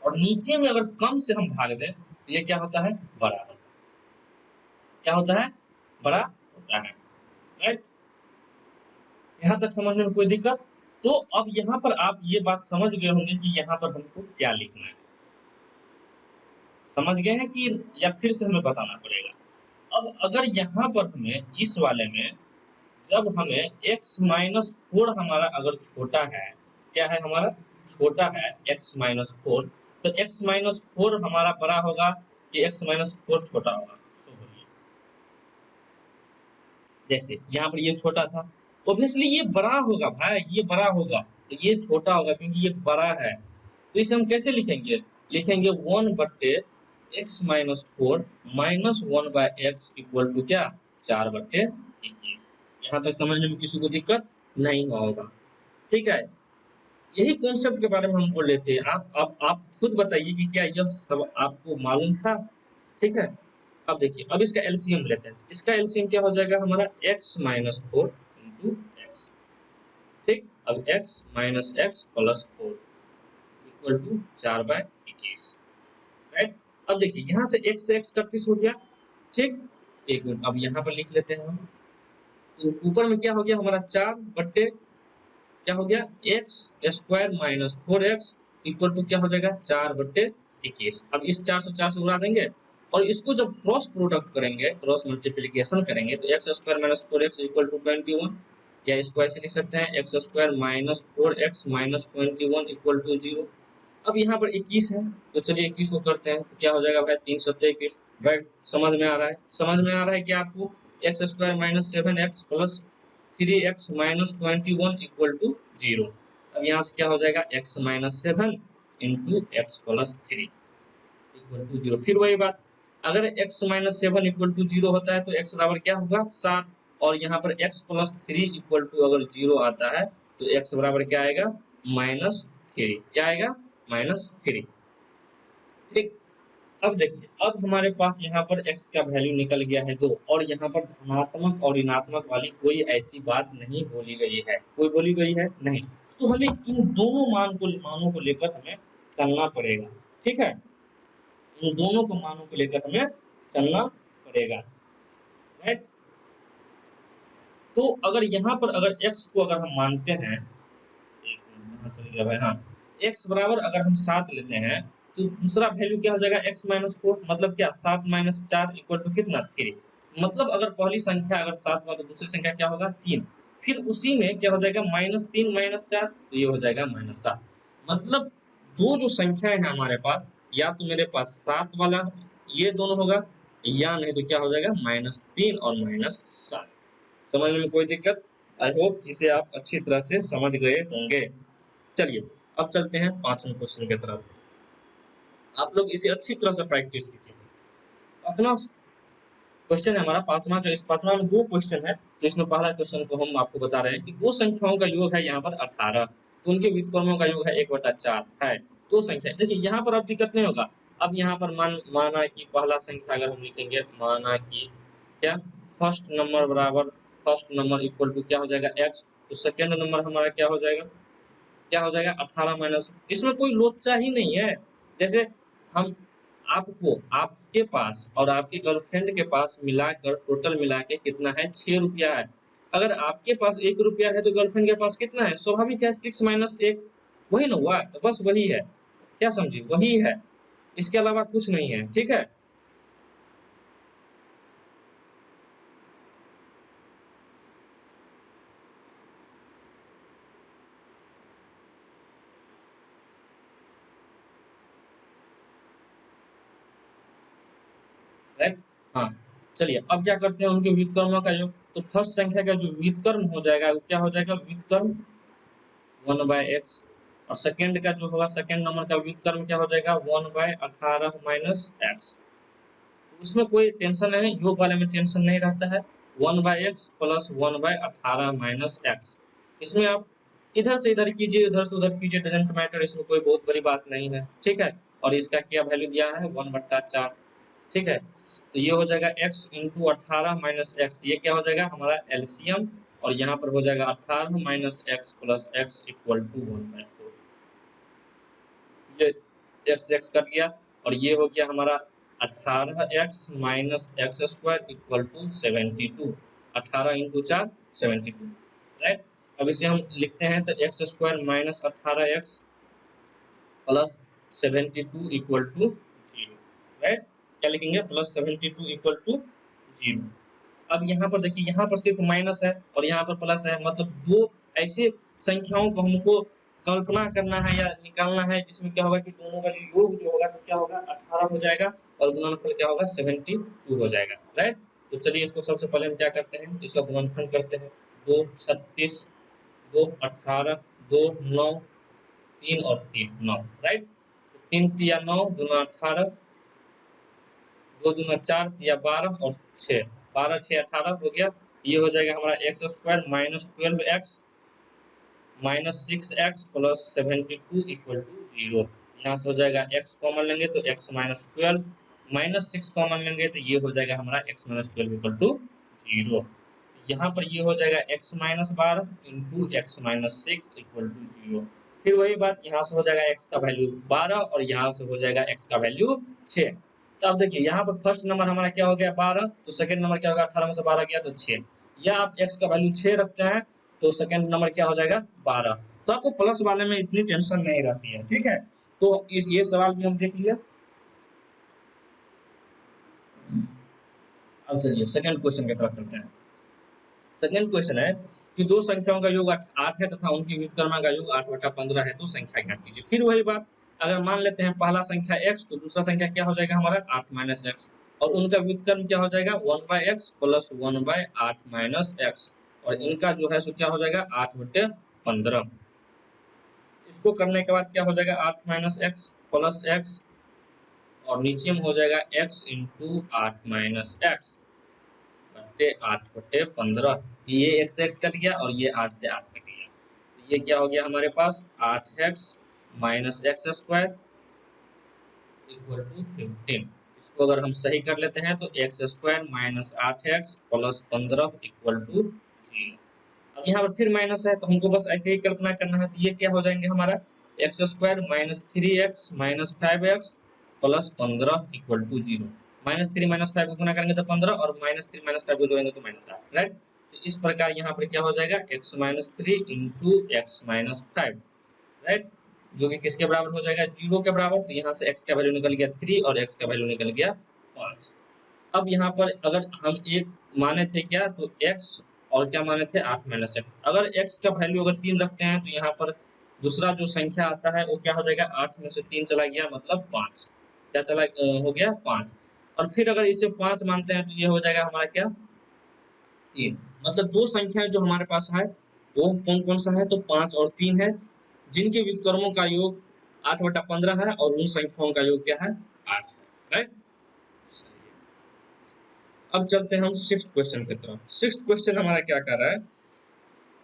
और नीचे में अगर कम से हम भाग दें तो ये क्या होता है, बड़ा होता है। क्या होता है, बड़ा होता है, राइट। यहाँ तक समझने में कोई दिक्कत। तो अब यहाँ पर आप ये बात समझ गए होंगे कि यहाँ पर हमको क्या लिखना है, समझ गए हैं कि, या फिर से हमें बताना पड़ेगा। अब अगर यहाँ पर हमें इस वाले में, जब हमें x-4 हमारा अगर छोटा है, क्या है हमारा, छोटा है x-4, तो x-4 हमारा बड़ा होगा कि x-4 छोटा होगा, सो बोलिए। जैसे यहाँ पर ये छोटा था, ऑब्वियसली ये बड़ा होगा भाई, ये बड़ा होगा, तो ये छोटा होगा क्योंकि ये बड़ा है। तो इसे हम कैसे लिखेंगे, लिखेंगे 1/x-4 -1/x क्या, 4/21। यहाँ तक समझने में किसी को दिक्कत नहीं होगा, ठीक है। यही कॉन्सेप्ट के बारे में हम बोल लेते हैं। आप खुद बताइए कि क्या यह सब आपको मालूम था, ठीक है। अब देखिए, अब इसका एलसीएम लेते हैं। इसका एलसीएम क्या हो जाएगा हमारा, x-4 इंटू एक्स, ठीक। अब x-x+4 इक्वल टू 4/21, राइट। अब देखिए यहाँ से x से x 31 हो गया, ठीक। एक मिनट, अब यहाँ पर लिख लेते हैं हम। तो ऊपर में क्या हो गया हमारा, 4 बट्टे क्या हो गया, x² minus 4x equal to क्या हो जाएगा, 4/21। अब इस 4 से 4 से उड़ा देंगे और इसको जब क्रॉस प्रोडक्ट करेंगे, क्रॉस मल्टीप्लीकेशन करेंगे, तो x² minus 4x equal to 21, या इसको ऐसे लिख सकते हैं, x² minus 4x minus 21 equal to 0। अब यहाँ पर 21 है, तो चलिए 21 को करते हैं, तो क्या हो जाएगा भाई, 3×7=21, राइट। समझ में आ रहा है, समझ में आ रहा है कि आपको, x² minus 7x plus 3x minus 21 equal to 0। अब यहाँ से क्या हो जाएगा, x minus 7 into x plus 3 equal to 0। फिर वही बात, अगर x माइनस 7 इक्वल टू 0 होता है तो x बराबर क्या होगा 7, और यहाँ पर x प्लस 3 इक्वल टू अगर 0 आता है तो x बराबर क्या आएगा -3। क्या आएगा -3। ठीक। अब देखिए, अब हमारे पास यहाँ पर x का वैल्यू निकल गया है 2, और यहाँ पर धनात्मक और ऋणात्मक वाली कोई ऐसी बात नहीं बोली गई है, कोई बोली गई है नहीं। तो हमें इन दोनों मानों को लेकर हमें चलना पड़ेगा। ठीक है, इन दोनों को मानों को लेकर हमें चलना पड़ेगा। राइट। तो अगर यहाँ पर अगर x को अगर हम मानते हैं, एक मिनट कहाँ चल गया भाई, हाँ, x बराबर अगर हम 7 लेते हैं तो दूसरा वैल्यू क्या हो जाएगा x माइनस 4, मतलब क्या 7 माइनस 4 इक्वल टू कितना 3। मतलब अगर पहली संख्या अगर 7 हुआ तो दूसरी संख्या क्या होगा 3। फिर उसी में क्या हो जाएगा -3 -4, तो ये हो जाएगा -7। मतलब दो जो संख्याएं हैं हमारे पास, या तो मेरे पास 7 वाला ये दोनों होगा, या नहीं तो क्या हो जाएगा -3 और -7। समझने में कोई दिक्कत? आई होप इसे आप अच्छी तरह से समझ गए होंगे। चलिए, अब चलते हैं पांचवें क्वेश्चन की तरफ। आप लोग इसे अच्छी तरह से प्रैक्टिस कीजिए। अपना क्वेश्चन है हमारा पांचवा का, इस पांचवा में दो क्वेश्चन है। तो इसमें पहला क्वेश्चन को हम आपको बता रहे हैं कि दो संख्याओं का योग है यहाँ पर 18, तो उनके व्युत्क्रमों का योग है 1/4 है। दो संख्या, देखिए यहाँ पर अब दिक्कत नहीं होगा। अब यहाँ पर माना कि पहला संख्या अगर हम लिखेंगे, माना कि क्या फर्स्ट नंबर बराबर फर्स्ट नंबर इक्वल टू क्या हो जाएगा x, तो सेकेंड नंबर हमारा क्या हो जाएगा, क्या हो जाएगा 18 माइनस, इसमें कोई लोचा ही नहीं है। जैसे हम आपको, आपके पास और आपकी गर्लफ्रेंड के पास मिलाकर टोटल मिला के कितना है 6 रुपया है। अगर आपके पास 1 रुपया है तो गर्लफ्रेंड के पास कितना है, स्वाभाविक है 6 माइनस 1, वही ना हुआ, तो बस वही है। क्या समझिए, वही है, इसके अलावा कुछ नहीं है। ठीक है, राइट। हाँ, चलिए अब क्या करते हैं उनके व्युत्क्रमों का योग। तो फर्स्ट संख्या का जो व्युत्क्रम हो जाएगा वो क्या हो जाएगा, व्युत्क्रम 1/x, और सेकंड का जो होगा सेकंड नंबर का व्युत्क्रम क्या हो जाएगा 1/18 माइनस x। उसमें कोई टेंशन नहीं, योग वाले में टेंशन नहीं रहता है। 1/x प्लस 1/18 माइनस x, इसमें आप इधर से इधर कीजिए, इधर से उधर कीजिए, डजेंट मैटर, इसमें कोई बहुत बड़ी बात नहीं है। ठीक है, और इसका क्या वैल्यू दिया है 1/4। ठीक है, तो ये हो जाएगा x इंटू 18 माइनस एक्स, ये क्या हो जाएगा हमारा एलसीएम, और यहाँ पर हो जाएगा 18 minus x plus x equal to 1/4। ये x x कट गया, और ये हो गया हमारा 18x minus x square equal to 72। 18 इंटू 4 72। राइट। अब इसे हम लिखते हैं तो x square minus 18x plus 72 equal to 0। Right, क्या लिखेंगे +72 इक्वल टू 0। अब यहाँ पर देखिए, यहाँ पर सिर्फ माइनस है और यहाँ पर प्लस है, मतलब दो ऐसे संख्याओं को हमको कल्पना करना है या निकालना है जिसमें क्या होगा कि दोनों का जो योग जो होगा तो क्या होगा 18 हो जाएगा, और गुणनफल क्या होगा 72 हो जाएगा। राइट। तो चलिए इसको सबसे पहले हम क्या करते हैं, इसका गुणनफल करते हैं। 2 36, 2 18, 2 9, 3 और 3 9। राइट, 3 तिया 9, दूना 18, 2 दूना 4 तिया 12 और 6, 12 6 18 हो गया। ये हो जाएगा हमारा x square minus 12x minus 6x plus 72 equal to 0। यहाँ से हो जाएगा x कॉमन लेंगे तो x माइनस 12 माइनस 6 कॉमन लेंगे तो ये हो जाएगा हमारा x माइनस 12 इक्वल टू 0। यहाँ पर ये हो जाएगा x minus 12 into x minus 6 equal to 0। फिर वही बात, यहाँ से हो जाएगा x का वैल्यू 12 और यहाँ से हो जाएगा x का वैल्यू 6। तो अब देखिए यहाँ पर फर्स्ट नंबर हमारा क्या हो गया 12, तो सेकंड नंबर क्या होगा 18 में से 12 गया तो 6, या आप x का वैल्यू 6 रखते हैं तो सेकंड नंबर क्या हो जाएगा 12। तो आपको प्लस वाले में इतनी टेंशन नहीं रहती है। ठीक है, तो इस ये सवाल भी हम देख लिया। अब चलिए सेकंड क्वेश्चन की तरफ चलते हैं। सेकंड क्वेश्चन है कि दो संख्याओं का योग 8 है तथा उनकी व्युत्क्रम का योग 8/15 है, तो संख्या ज्ञात कीजिए। फिर वही बात, अगर मान लेते हैं पहला संख्या x तो दूसरा संख्या क्या हो जाएगा हमारा 8 माइनस एक्स, और उनका व्युत्क्रम क्या हो जाएगा 1/x प्लस 1/8 माइनस एक्स, और इनका जो है सो क्या हो जाएगा 8/15। इसको करने के बाद क्या हो जाएगा 8 माइनस एक्स प्लस एक्स, और नीचे में हो जाएगा x इंटू 8 माइनस एक्स बट्टे 8 बट्टे 15। ये x से x कट गया और ये 8 से 8 कट गया, तो ये क्या हो गया हमारे पास 8x minus x square equal to 15। इसको अगर हम सही कर लेते हैं तो x square minus 8x plus 15 equal to 0। अब यहाँ पर फिर माइनस है तो हमको बस ऐसे ही कल्पना करना है, तो ये क्या हो जाएंगे हमारा x square minus 3x minus 5x plus 15 equal to 0। Minus 3 minus 5 को गुना करेंगे तो 15 और माइनस 3 माइनस 5 को जोड़ेंगे तो माइनस 8, राइट। तो इस प्रकार यहाँ पर क्या हो जाएगा x minus 3 into x minus 5, right, जो कि किसके बराबर हो जाएगा 0 के बराबर। तो यहाँ से x का वैल्यू निकल गया 3 और x का वैल्यू निकल गया 5। अब यहाँ पर अगर हम एक माने थे क्या, तो x और क्या माने थे 8 माइनस एक्स। अगर x का वैल्यू अगर 3 रखते हैं तो यहाँ पर दूसरा जो संख्या आता है वो क्या हो जाएगा 8 में से 3 चला गया मतलब 5, क्या चला हो गया 5। और फिर अगर इसे 5 मानते हैं तो ये हो जाएगा हमारा क्या 3। मतलब दो संख्याएं जो हमारे पास है वो कौन कौन सा है, तो 5 और 3 है, जिनके व्युत्क्रमों का योग 8/15 है और उन संख्याओं का योग क्या है 8 है, राइट। अब चलते हैं हम सिक्स्थ क्वेश्चन की तरफ। सिक्स्थ क्वेश्चन हमारा क्या कर रहा है,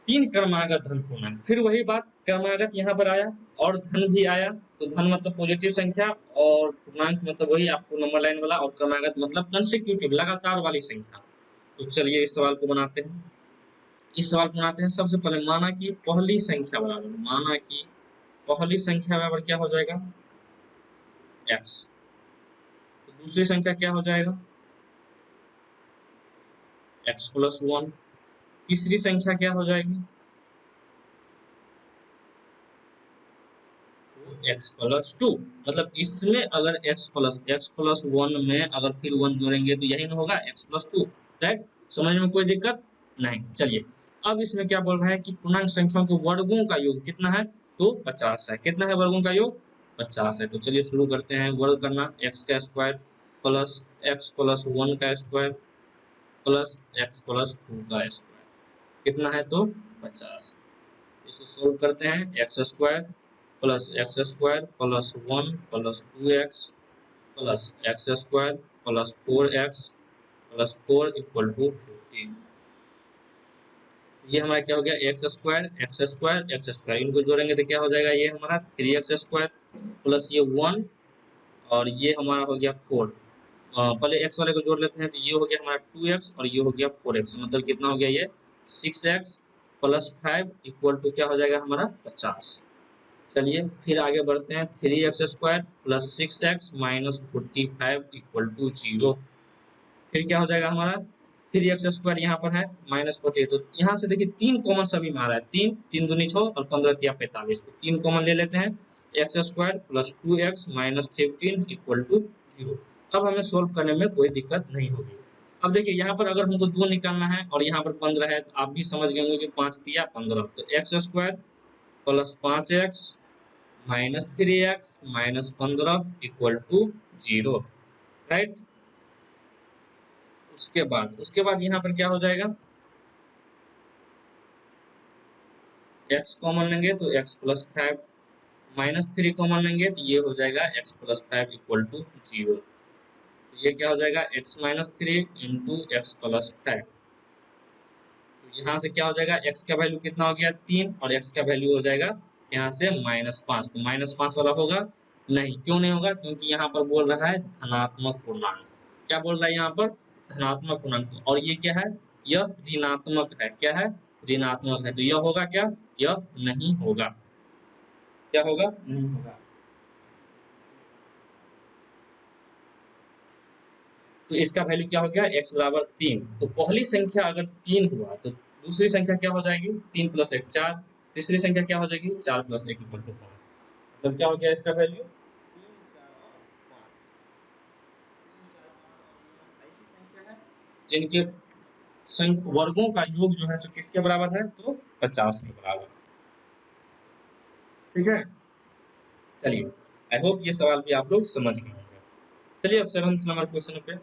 तीन क्रमागत धन पूर्णांक। फिर वही बात, क्रमागत यहाँ पर आया और धन भी आया, तो धन मतलब पॉजिटिव संख्या और पूर्णांक मतलब वही आपको नंबर लाइन वाला, और क्रमागत मतलब कंसेक्यूटिव लगातार वाली संख्या। तो चलिए इस सवाल को बनाते हैं। इस सवाल को बनाते हैं। सबसे पहले माना कि पहली संख्या बराबर, माना कि पहली संख्या बराबर क्या हो जाएगा x, तो दूसरी संख्या क्या हो जाएगा x प्लस 1, तीसरी संख्या क्या हो जाएगी x प्लस 2। मतलब इसमें अगर x प्लस 1 में अगर फिर 1 जोड़ेंगे तो यही ना होगा x प्लस 2, राइट। समझ में कोई दिक्कत नहीं। चलिए अब इसमें क्या बोल रहा है कि पूर्णांक संख्याओं के वर्गों का योग कितना है, तो 50 है। कितना है वर्गों का योग 50 है। तो चलिए शुरू करते हैं वर्ग करना। x का स्क्वायर प्लस x प्लस 1 का स्क्वायर प्लस x प्लस 2 का स्क्वायर कितना है तो 50। इसे सोल्व करते हैं। X square plus 1 plus 2x plus x square plus 4x plus 4 equal to 15। ये हमारा क्या हो गया एक्स स्क्वायर इनको जोड़ेंगे तो क्या हो जाएगा ये हमारा 3x स्क्वायर प्लस ये 1 और ये हमारा हो गया 4। पहले x वाले को जोड़ लेते हैं तो ये हो गया हमारा 2x और ये हो गया 4x, मतलब कितना हो गया ये 6x प्लस 5 इक्वल टू क्या हो जाएगा हमारा 50। चलिए फिर आगे बढ़ते हैं। 3x square plus 6x minus 45 equal to 0। फिर क्या हो जाएगा हमारा 3x स्क्वायर यहाँ पर है माइनस 48, तो यहाँ से देखिए 3 कॉमन सभी में आ रहा है। 3 3 दूनी 6 और 15 तिया 45, तो 3 कॉमन ले लेते हैं। X square plus 2x minus 15 equal to 0। अब हमें सोल्व करने में कोई दिक्कत नहीं होगी। अब देखिए यहाँ पर अगर हमको 2 निकालना है और यहाँ पर 15 है, तो आप भी समझ गए होंगे कि 5 तिया 15, तो x square plus 5x minus 3x minus 15 equal to 0, right. उसके बाद यहाँ पर क्या हो जाएगा x कॉमन लेंगे तो x प्लस 5 माइनस 3 कॉमन लेंगे तो ये हो जाएगा x प्लस 5 इक्वल टू 0। तो ये क्या हो जाएगा x minus 3 into x plus 5। तो यहाँ से क्या हो जाएगा x का वैल्यू कितना हो गया 3 और x का वैल्यू हो जाएगा यहाँ से -5। तो -5 वाला होगा नहीं, क्यों नहीं होगा, क्योंकि यहाँ पर बोल रहा है धनात्मक पूर्णांक। क्या बोल रहा है यहाँ पर धनात्मक पूर्णांक, और ये क्या है यह ऋणात्मक है। क्या है ऋणात्मक है, तो यह होगा क्या यह नहीं होगा। क्या होगा नहीं होगा। तो इसका वैल्यू क्या हो गया x बराबर 3। तो पहली संख्या अगर 3 हुआ तो दूसरी संख्या क्या हो जाएगी 3 प्लस 1 4, तीसरी संख्या क्या हो जाएगी 4 प्लस 1 इक्वल टू 5। मतलब क्या हो गया इसका वैल्यू जिनके वर्गों का योग जो है तो किसके बराबर है तो 50 के बराबर। ठीक है, चलिए आई होप ये सवाल भी आप लोग समझ गए होंगे। चलिए अब 7th नंबर क्वेश्चन पे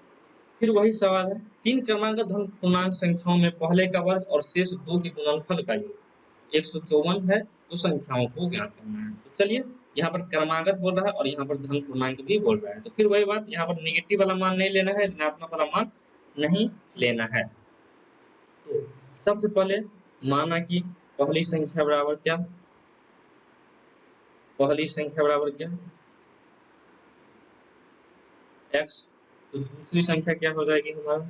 फिर वही सवाल है। तीन क्रमांक धन पूर्णांक संख्याओं में पहले का वर्ग और शेष दो के गुणनफल का योग 154 है, तो संख्याओं को ज्ञात करना है। तो चलिए यहाँ पर क्रमागत बोल रहा है और यहाँ पर धन पूर्णांक भी बोल रहा है। तो फिर वही बात, यहाँ पर नेगेटिव वाला मान नहीं लेना है, ऋणात्मक वाला मान नहीं लेना है। तो सबसे पहले माना कि पहली संख्या बराबर क्या, पहली संख्या बराबर क्या, x। तो दूसरी संख्या क्या हो जाएगी हमारा,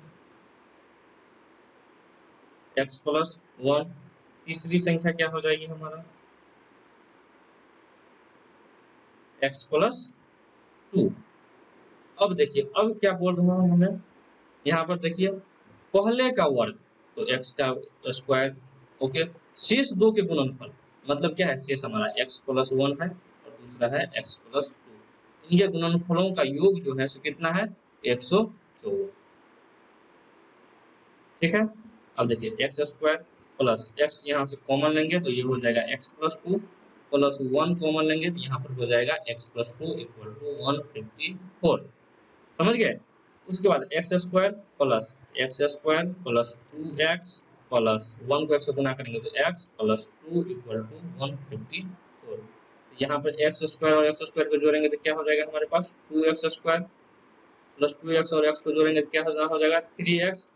x प्लस 1। तीसरी संख्या क्या हो जाएगी हमारा, x प्लस 2। अब देखिए, अब क्या बोल रहा हूँ हमें, यहाँ पर देखिए पहले का वर्ग तो x का स्क्वायर, ओके, शेष दो के गुणनफल, मतलब क्या है, शेष हमारा x प्लस 1 है और दूसरा है x प्लस 2। इनके गुणनफलों का योग जो है सो कितना है, 154। ठीक है। अब देखिए एक्स स्क्वायर प्लस एक्स, यहाँ से कॉमन लेंगे तो ये हो जाएगा एक्स प्लस 2 प्लस 1 कॉमन लेंगे तो यहाँ पर हो जाएगा एक्स प्लस 2 इक्वल टू 154। समझ गए। उसके बाद x square plus 2x plus 1 को x से गुना करेंगे तो x प्लस 2 इक्वल टू 154। यहाँ पर एक्स स्क्वायर और एक्स स्क्वायर को जोड़ेंगे तो क्या हो जाएगा हमारे पास, 2x स्क्वायर प्लस 2x और x को जोड़ेंगे तो क्या हो जाएगा 3x,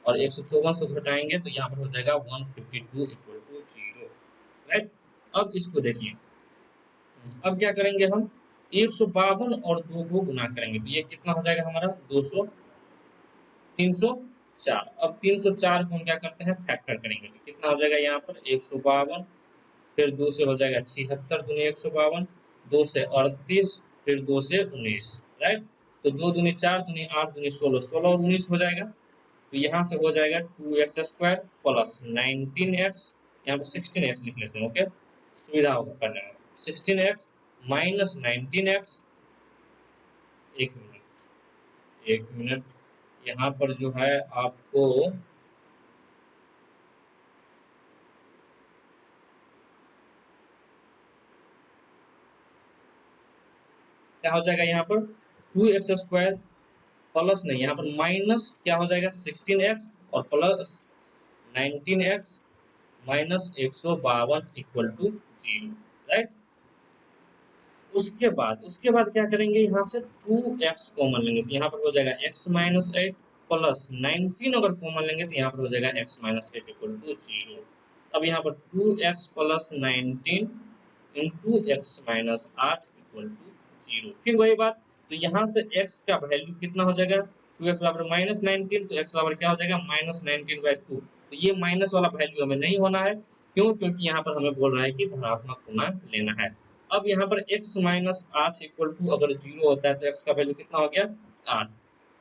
और 154 से घटाएंगे तो यहाँ पर हो जाएगा 152 इक्वल टू 0। राइट। अब इसको देखिए, अब क्या करेंगे हम, 152 और 2 को गुना करेंगे तो ये कितना हो जाएगा हमारा 200, 304। अब 304 को हम क्या करते हैं, फैक्टर करेंगे तो कितना हो जाएगा यहाँ पर 152, फिर 2 से हो जाएगा 76 दूनी 152, 2 से 38, फिर 2 से 19। राइट। तो 2 दूनी 4 दूनी 8 दूनी 16, 16 और 19 हो जाएगा। तो यहाँ से हो जाएगा 2x स्क्वायर प्लस 19x, यहाँ पे 16x लिख लेते हैं, ओके, सुविधा होगा करने में। 16x माइनस 19x, एक मिनट, एक मिनट, यहाँ पर जो है आपको क्या हो जाएगा, यहाँ पर 2x स्क्वायर प्लस नहीं, यहाँ पर माइनस क्या हो जाएगा 16x और plus 19x minus 152 equal to 0। Right. उसके बाद क्या करेंगे, यहाँ से 2x कॉमन लेंगे तो यहाँ पर हो जाएगा x माइनस 8 प्लस 19 अगर कॉमन लेंगे तो यहाँ पर हो जाएगा x माइनस 8 इक्वल टू 0। अब यहाँ पर 2x plus 19 into x minus 8 equal to 0। फिर वही बात, तो यहाँ से x का वैल्यू कितना हो जाएगा, 2x बराबर माइनस 19, तो x बराबर क्या हो जाएगा माइनस 19/2। तो ये माइनस वाला वैल्यू हमें नहीं होना है, क्यों, क्योंकि यहाँ पर हमें बोल रहा है कि धनात्मक पूर्णांक लेना है। अब यहाँ पर x माइनस 8 इक्वल टू अगर 0 होता है तो x का वैल्यू कितना हो गया 8।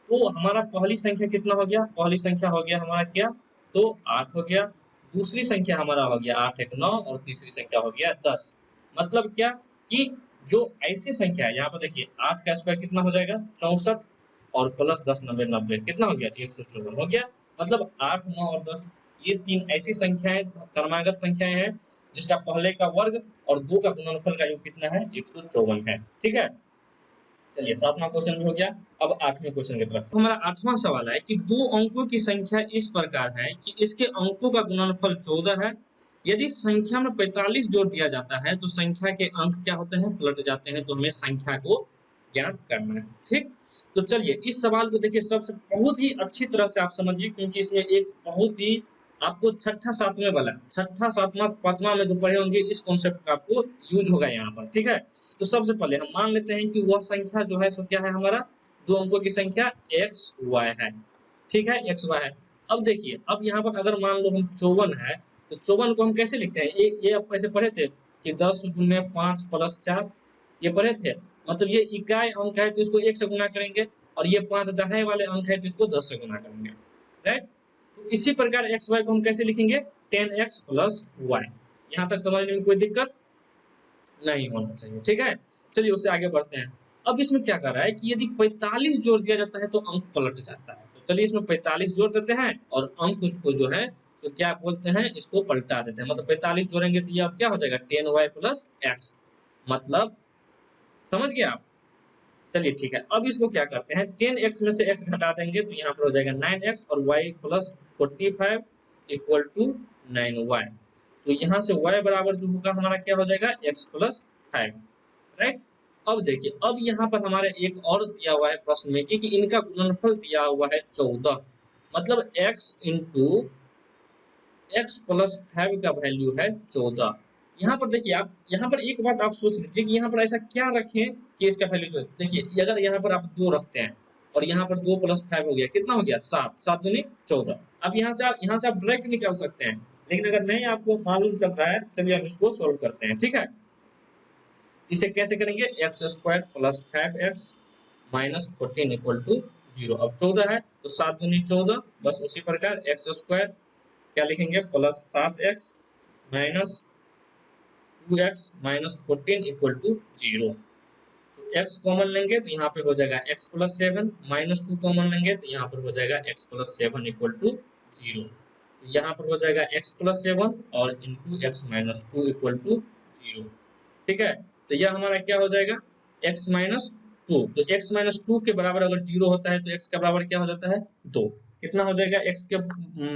तो हमारा पहली संख्या कितना हो गया, पहली संख्या हो गया हमारा क्या, तो 8 हो गया। दूसरी संख्या हमारा हो गया 8 1 9 और तीसरी संख्या हो गया 10। मतलब क्या कि जो ऐसी संख्या है, यहाँ पर देखिए 8 का स्क्वायर कितना हो जाएगा 64 और प्लस 10 90 90 कितना हो गया 154 हो गया। मतलब 8 9 और 10 ये तीन ऐसी संख्याएं क्रमागत संख्याएं हैं जिसका पहले का वर्ग और 2 का गुणनफल का योग कितना है 154 है। ठीक है। चलिए 7वां क्वेश्चन भी हो गया। अब 8वें क्वेश्चन की तरफ हमारा 8वां सवाल है कि दो अंकों की संख्या इस प्रकार है कि इसके अंकों का गुणनफल 14 है। यदि संख्या में 45 जोड़ दिया जाता है तो संख्या के अंक क्या होते हैं, पलट जाते हैं। तो हमें संख्या को ज्ञात करना है। ठीक। तो चलिए इस सवाल को देखिए, सबसे बहुत ही अच्छी तरह से आप समझिए, क्योंकि इसमें एक बहुत ही आपको छठा सातवें वाला, छठा सातवां पांचवा में जो पढ़े होंगे इस कॉन्सेप्ट का आपको यूज होगा यहाँ पर। ठीक है। तो सबसे पहले हम मान लेते हैं कि वह संख्या जो है सो क्या है, हमारा दो अंकों की संख्या एक्स वाई है। ठीक है, एक्स वाई है। अब देखिए, अब यहाँ पर अगर मान लो हम 54 है तो 54 को हम कैसे लिखते हैं, ये आप कैसे पढ़े थे कि 10 गुने 5 प्लस 4, ये पढ़े थे। मतलब ये इकाई अंक है तो इसको 1 से गुना करेंगे, और ये 5 दहाई वाले अंक है तो इसको 10 से गुना करेंगे। राइट। तो इसी प्रकार एक्स वाई को हम कैसे लिखेंगे, 10x प्लस वाई। यहाँ तक समझने में कोई दिक्कत नहीं होना चाहिए। ठीक है। चलिए उससे आगे बढ़ते हैं। अब इसमें क्या कर रहा है कि यदि 45 जोड़ दिया जाता है तो अंक पलट जाता है। तो चलिए इसमें 45 जोड़ देते हैं और अंक को जो है तो क्या बोलते हैं, इसको पलटा देते हैं। मतलब 45 जोड़ेंगे तो ये अब क्या हो जाएगा 10y प्लस एक्स, मतलब समझ गए आप। चलिए ठीक है। अब इसको क्या करते हैं, 10x में से x घटा देंगे तो यहाँ पर हो जाएगा 9x और y plus 45 equal to 9y। तो यहाँ से y बराबर जो होगा हमारा क्या हो जाएगा x प्लस 5। राइट। अब देखिए, अब यहाँ पर हमारे एक और दिया हुआ है प्रश्न में कि इनका गुणनफल दिया हुआ है 14, मतलब x इंटू एक्स प्लस 5 का वैल्यू है 14। यहाँ पर देखिए, आप यहाँ पर एक बात आप सोच लीजिए कि यहाँ पर ऐसा क्या रखें कि इसका वैल्यू जो देखिए, अगर यहाँ पर आप 2 रखते हैं और यहाँ पर 2 प्लस 5 हो गया, कितना हो गया 7, 7 दूनी 14। अब यहाँ से आप डायरेक्ट निकाल सकते हैं, लेकिन अगर नहीं आपको मालूम चल रहा है, चलिए हम इसको सोल्व करते हैं, ठीक है। इसे कैसे करेंगे, x square plus 5x minus 14 equal to 0। अब 14 है तो 7 दूनी 14, बस उसी प्रकार एक्स स्क्वायर क्या लिखेंगे plus 7x minus 2x minus 14 equal to 0। तो x कॉमन लेंगे तो यहाँ पे हो जाएगा x प्लस 7, माइनस 2 कॉमन लेंगे तो यहाँ पर हो जाएगा x प्लस 7 इक्वल टू 0। तो यहाँ पर हो जाएगा x प्लस 7 और into x minus 2 equal to 0। ठीक है, तो यह हमारा क्या हो जाएगा x माइनस 2। तो x माइनस 2 के बराबर अगर 0 होता है तो x का बराबर क्या हो जाता है 2। कितना हो जाएगा x के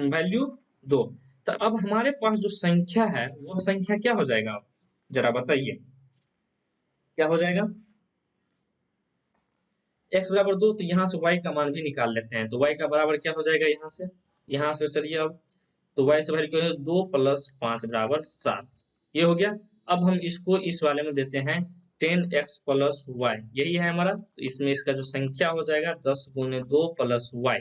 वैल्यू 2। तो अब हमारे पास जो संख्या है वह संख्या क्या हो जाएगा, आप जरा बताइए क्या हो जाएगा। x बराबर 2, तो यहाँ से y का मान भी निकाल लेते हैं। तो y का बराबर क्या हो जाएगा, यहाँ से चलिए अब, तो y से वैल्यू क्या है 2 प्लस 5 बराबर 7, ये हो गया। अब हम इसको इस वाले में देते हैं 10x प्लस वाई, यही है हमारा। तो इसमें इसका जो संख्या हो जाएगा 10 गुने 2 प्लस वाई,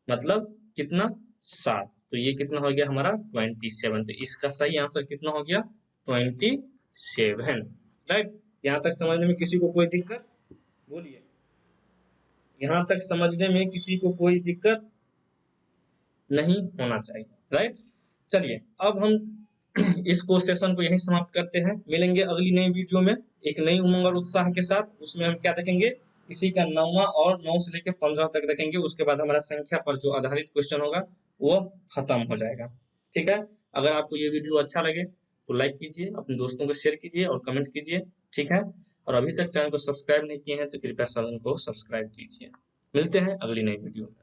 मतलब कितना 7। तो ये कितना हो गया हमारा 27। तो इसका सही आंसर कितना हो गया 27। राइट, यहाँ तक समझने में किसी को कोई दिक्कत, बोलिए। यहाँ तक समझने में किसी को कोई दिक्कत नहीं होना चाहिए, राइट। चलिए अब हम इसको सेशन को यहीं समाप्त करते हैं। मिलेंगे अगली नई वीडियो में एक नई उमंग और उत्साह के साथ। उसमें हम क्या देखेंगे, इसी का 9वां और 9 से लेकर 15 तक देखेंगे। उसके बाद हमारा संख्या पर जो आधारित क्वेश्चन होगा वो खत्म हो जाएगा। ठीक है, अगर आपको ये वीडियो अच्छा लगे तो लाइक कीजिए, अपने दोस्तों को शेयर कीजिए और कमेंट कीजिए। ठीक है, और अभी तक चैनल को सब्सक्राइब नहीं किए हैं तो कृपया चैनल को सब्सक्राइब कीजिए। मिलते हैं अगली नई वीडियो में।